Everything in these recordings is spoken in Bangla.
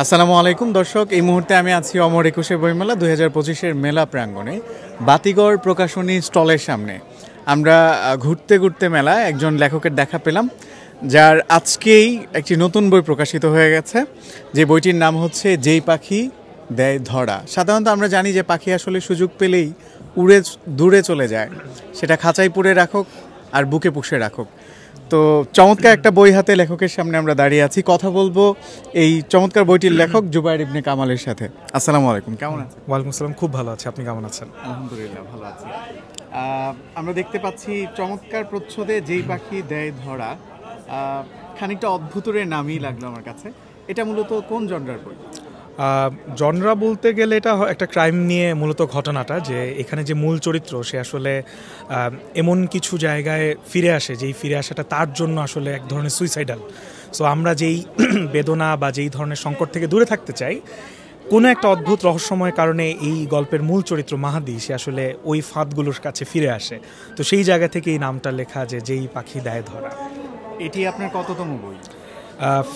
আসসালামু আলাইকুম দর্শক, এই মুহূর্তে আমি আছি অমর ২১শে বইমেলা ২০২৫-এর মেলা প্রাঙ্গণে বাতিগড় প্রকাশনী স্টলের সামনে। আমরা ঘুরতে ঘুরতে মেলা একজন লেখকের দেখা পেলাম, যার আজকেই একটি নতুন বই প্রকাশিত হয়ে গেছে, যে বইটির নাম হচ্ছে যেই পাখি দেয় ধরা। সাধারণত আমরা জানি যে পাখি আসলে সুযোগ পেলেই উড়ে দূরে চলে যায়, সেটা খাঁচায় পুরে রাখুক আর বুকে পুষে রাখুক। তো চমৎকার একটা বই হাতে লেখকের সামনে আমরা দাঁড়িয়ে আছি, কথা বলবো এই চমৎকার বইটির লেখক জুবায়ের ইবনে কামালের সাথে। আসসালামু আলাইকুম, কেমন আছেন? ওয়ালাইকুম আসসালাম, খুব ভালো আছে। আপনি কেমন আছেন? আলহামদুলিল্লাহ ভালো আছি। আমরা দেখতে পাচ্ছি চমৎকার প্রচ্ছদে যেই পাখি দেয় ধরা, খানিকটা অদ্ভুতের নামই লাগলো আমার কাছে। এটা মূলত কোন জনরার বই? জনরা বলতে গেলে এটা একটা ক্রাইম নিয়ে মূলত ঘটনাটা, যে এখানে যে মূল চরিত্র সে আসলে এমন কিছু জায়গায় ফিরে আসে, যেই ফিরে আসাটা তার জন্য আসলে এক ধরনের সুইসাইডাল। সো আমরা যেই বেদনা বা যেই ধরনের সংকট থেকে দূরে থাকতে চাই, কোনো একটা অদ্ভুত রহস্যময় কারণে এই গল্পের মূল চরিত্র মাহাদি সে আসলে ওই ফাঁদগুলোর কাছে ফিরে আসে। তো সেই জায়গা থেকে এই নামটা লেখা, যে যেই পাখি দেয় ধরা। এটি আপনার কততম বই?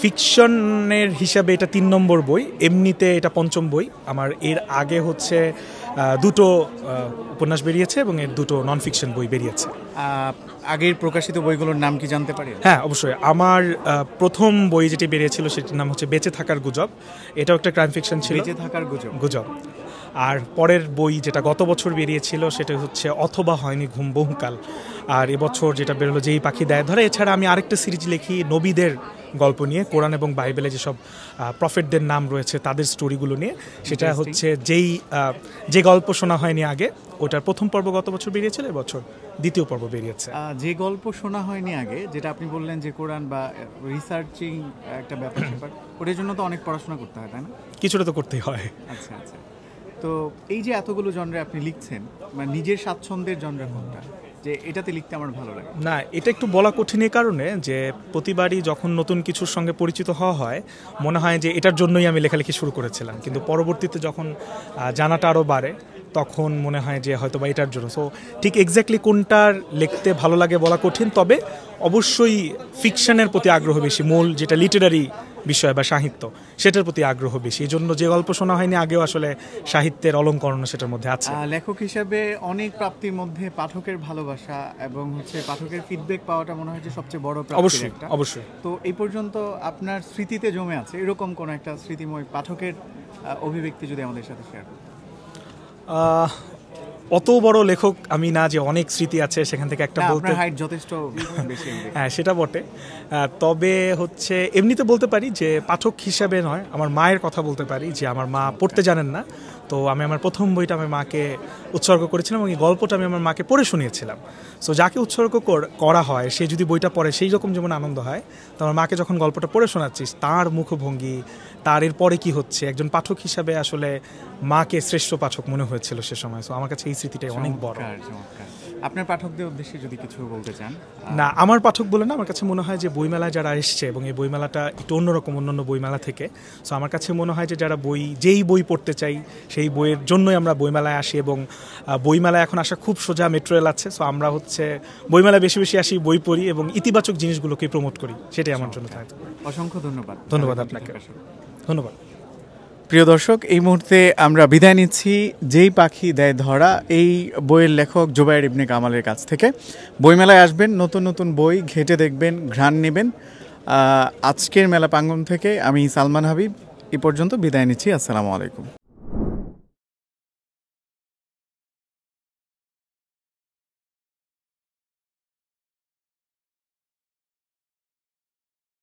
ফিকশনের হিসাবে এটা ৩ নম্বর বই, এমনিতে এটা ৫ম বই আমার। এর আগে হচ্ছে দুটো উপন্যাস বেরিয়েছে এবং এর দুটো নন ফিকশন বই বেরিয়েছে। আগের প্রকাশিত বইগুলোর নাম কি জানতে পারি? হ্যাঁ, অবশ্যই। আমার প্রথম বই যেটি বেরিয়েছিল সেটির নাম হচ্ছে বেঁচে থাকার গুজব। এটাও একটা ক্রাইম ফিকশন ছিল, বেঁচে থাকার গুজব। আর পরের বই যেটা গত বছর বেরিয়েছিল সেটা হচ্ছে অথবা হয়নি ঘুম বহুকাল। আর এবছর যেটা বেরোলো যেই পাখি দেয় ধরা। এছাড়া আমি আরেকটা সিরিজ লিখি নবীদের গল্প নিয়ে, কোরআন এবং বাইবেলে যেসব প্রফেটদের নাম রয়েছে তাদের স্টোরিগুলো নিয়ে। সেটা হচ্ছে যে গল্প শোনা হয়নি আগে, ওটার প্রথম পর্ব গত বছর বেরিয়েছিল, এবছর দ্বিতীয় পর্ব বেরিয়েছে। যে গল্প শোনা হয়নি আগে, যেটা আপনি বললেন যে কোরআন বা রিসার্চিং একটা ব্যাপার, ওটার জন্য তো অনেক পড়াশোনা করতে হয়, তাই না? কিছুটা তো করতেই হয়। আচ্ছা আচ্ছা। তো এই যে এতগুলো জনরা আপনি লিখছেন, মানে নিজের স্বাচ্ছন্দ্যের জনরা কোনটা, যে এটাতে লিখতে আমার ভালো লাগে? না, এটা একটু বলা কঠিন এই কারণে যে প্রতিবারই যখন নতুন কিছুর সঙ্গে পরিচিত হওয়া হয় মনে হয় যে এটার জন্যই আমি লেখালেখি শুরু করেছিলাম, কিন্তু পরবর্তীতে যখন জানাটা আরও বাড়ে তখন মনে হয় যে হয়তো বা এটার জন্য। সো ঠিক এক্স্যাক্টলি কোনটার লিখতে ভালো লাগে বলা কঠিন, তবে অবশ্যই ফিকশনের প্রতি আগ্রহ বেশি, মূল যেটা লিটারারি বিষয় বা সাহিত্য সেটার প্রতি আগ্রহ বেশি। এই জন্য যে গল্প শোনা হয়নি আগেও আসলে সাহিত্যের অলংকরণ সেটার মধ্যে আছে। লেখক হিসাবে অনেক প্রাপ্তির মধ্যে পাঠকের ভালোবাসা এবং পাঠকের ফিডব্যাক পাওয়াটা মনে হয় যে সবচেয়ে বড় প্রাপ্তি। অবশ্যই অবশ্যই। তো এই পর্যন্ত আপনার স্মৃতিতে জমে আছে এরকম কোন একটা স্মৃতিময় পাঠকের অভিব্যক্তি যদি আমাদের সাথে শেয়ার করেন? অত বড় লেখক আমি না যে অনেক স্মৃতি আছে সেখান থেকে একটা বলতে। হাইট যথেষ্ট বেশি। হ্যাঁ, সেটা বটে। তবে হচ্ছে এমনিতে বলতে পারি যে পাঠক হিসাবে নয়, আমার মায়ের কথা বলতে পারি, যে আমার মা পড়তে জানেন না। তো আমি আমার প্রথম বইটা আমার মাকে উৎসর্গ করেছিলাম এবং এই গল্পটা আমি আমার মাকে পড়ে শুনিয়েছিলাম। সো যাকে উৎসর্গ করা হয় সে যদি বইটা পড়ে সেই রকম যেমন আনন্দ হয়, তো আমার মাকে যখন গল্পটা পড়ে শোনাচ্ছিস তার মুখভঙ্গি, তার এরপরে কি হচ্ছে, একজন পাঠক হিসাবে আসলে মাকে শ্রেষ্ঠ পাঠক মনে হয়েছিল সে সময়। সো আমার কাছে এই স্মৃতিটাই অনেক বড়। আপনার পাঠকদের উদ্দেশ্যে যদি কিছু বলতে চান? না, আমার পাঠক বলে না, আমার কাছে মনে হয় যে বইমেলায় যারা এসছে এবং এই বইমেলাটা একটু অন্যরকম অন্যান্য বইমেলা থেকে। সো আমার কাছে মনে হয় যে যারা যেই বই পড়তে চাই সেই বইয়ের জন্যই আমরা বইমেলায় আসি, এবং বইমেলায় এখন আসা খুব সোজা, মেট্রো রেল আছে। সো আমরা বইমেলায় বেশি বেশি আসি, বই পড়ি এবং ইতিবাচক জিনিসগুলোকে প্রমোট করি, সেটাই আমার জন্য থাকবে। অসংখ্য ধন্যবাদ। ধন্যবাদ আপনাকে। ধন্যবাদ। প্রিয় দর্শক, এই মুহূর্তে আমরা বিদায় নিচ্ছি যেই পাখি দেয় ধরা এই বইয়ের লেখক জুবায়ের ইবনে কামালের কাছ থেকে। বইমেলায় আসবেন, নতুন নতুন বই ঘেঁটে দেখবেন, ঘ্রাণ নেবেন। আজকের মেলা প্রাঙ্গণ থেকে আমি সালমান হাবিব এই পর্যন্ত বিদায় নিচ্ছি। আসসালামু আলাইকুম।